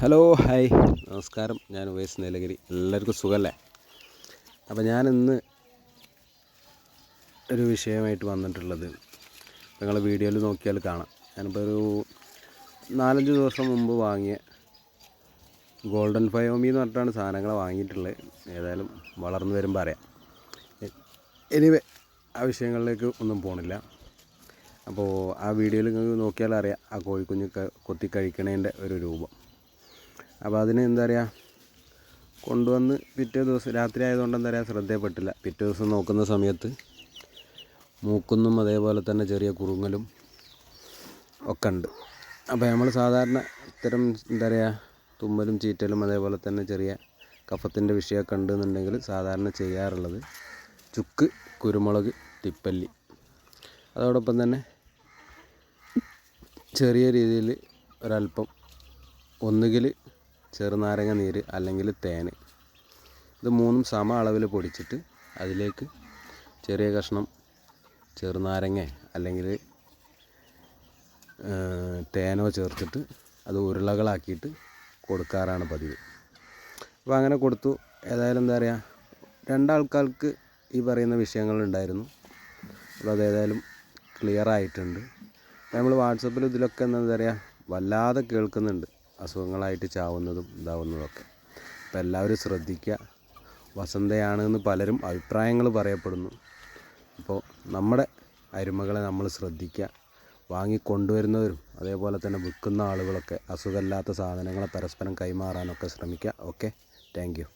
Hello hi നമസ്കാരം. ഞാൻ ഉവൈസ് നീലഗിരി. എല്ലാവർക്കും സുഖമല്ലേ? അപ്പോൾ ഞാനിന്ന് ഒരു വിഷയമായിട്ട് വന്നിട്ടുള്ളത് നിങ്ങൾ വീഡിയോയിൽ നോക്കിയാൽ കാണാം. ഞാനിപ്പോൾ ഒരു 4-5 ദിവസം മുമ്പ് വാങ്ങിയ ഗോൾഡൻ ഫയോമി എന്ന് പറഞ്ഞിട്ടാണ് സാധനങ്ങൾ വാങ്ങിയിട്ടുള്ളത്. ഏതായാലും വളർന്നു വരുമ്പോൾ അറിയാം. എനിവേ ആ വിഷയങ്ങളിലേക്ക് ഒന്നും പോണില്ല. അപ്പോൾ ആ വീഡിയോയിൽ നിങ്ങൾക്ക് നോക്കിയാൽ അറിയാം ആ കോഴിക്കുഞ്ഞ് കൊത്തി കഴിക്കണതിൻ്റെ ഒരു രൂപം. അപ്പോൾ അതിന് എന്താ പറയുക, കൊണ്ടുവന്ന് പിറ്റേ ദിവസം രാത്രി ആയതുകൊണ്ട് എന്താ പറയുക ശ്രദ്ധയപ്പെട്ടില്ല. പിറ്റേ ദിവസം നോക്കുന്ന സമയത്ത് മൂക്കുന്നും അതേപോലെ തന്നെ ചെറിയ കുറുങ്ങലും ഒക്കെ ഉണ്ട്. അപ്പോൾ നമ്മൾ സാധാരണ ഇത്തരം എന്താ പറയുക തുമ്മലും ചീറ്റലും അതേപോലെ തന്നെ ചെറിയ കഫത്തിൻ്റെ വിഷയമൊക്കെ ഉണ്ടെന്നുണ്ടെങ്കിൽ സാധാരണ ചെയ്യാറുള്ളത് ചുക്ക്, കുരുമുളക്, തിപ്പല്ലി, അതോടൊപ്പം തന്നെ ചെറിയ രീതിയിൽ ഒരല്പം ഒന്നുകിൽ ചെറുനാരങ്ങ നീര് അല്ലെങ്കിൽ തേൻ, ഇത് മൂന്നും സമ അളവിൽ പൊടിച്ചിട്ട് അതിലേക്ക് ചെറിയ കഷ്ണം ചെറുനാരങ്ങ അല്ലെങ്കിൽ തേനോ ചേർത്തിട്ട് അത് ഉരുളകളാക്കിയിട്ട് കൊടുക്കാറാണ് പതിവ്. അപ്പോൾ അങ്ങനെ കൊടുത്തു. ഏതായാലും എന്താ പറയുക, 2 ആൾക്കാർക്ക് ഈ പറയുന്ന വിഷയങ്ങളുണ്ടായിരുന്നു. അപ്പോൾ അതേതായാലും ക്ലിയർ ആയിട്ടുണ്ട്. നമ്മൾ വാട്സപ്പിൽ ഇതിലൊക്കെ എന്താ പറയുക വല്ലാതെ കേൾക്കുന്നുണ്ട്, അസുഖങ്ങളായിട്ട് ചാവുന്നതും ഇതാവുന്നതൊക്കെ. അപ്പോൾ എല്ലാവരും ശ്രദ്ധിക്കുക. വസന്തയാണെന്ന് പലരും അഭിപ്രായങ്ങൾ പറയപ്പെടുന്നു. അപ്പോൾ നമ്മുടെ അരുമകളെ നമ്മൾ ശ്രദ്ധിക്കുക. വാങ്ങിക്കൊണ്ടുവരുന്നവരും അതേപോലെ തന്നെ വിൽക്കുന്ന ആളുകളൊക്കെ അസുഖമില്ലാത്ത സാധനങ്ങളെ പരസ്പരം കൈമാറാനൊക്കെ ശ്രമിക്കുക. Okay, thank you.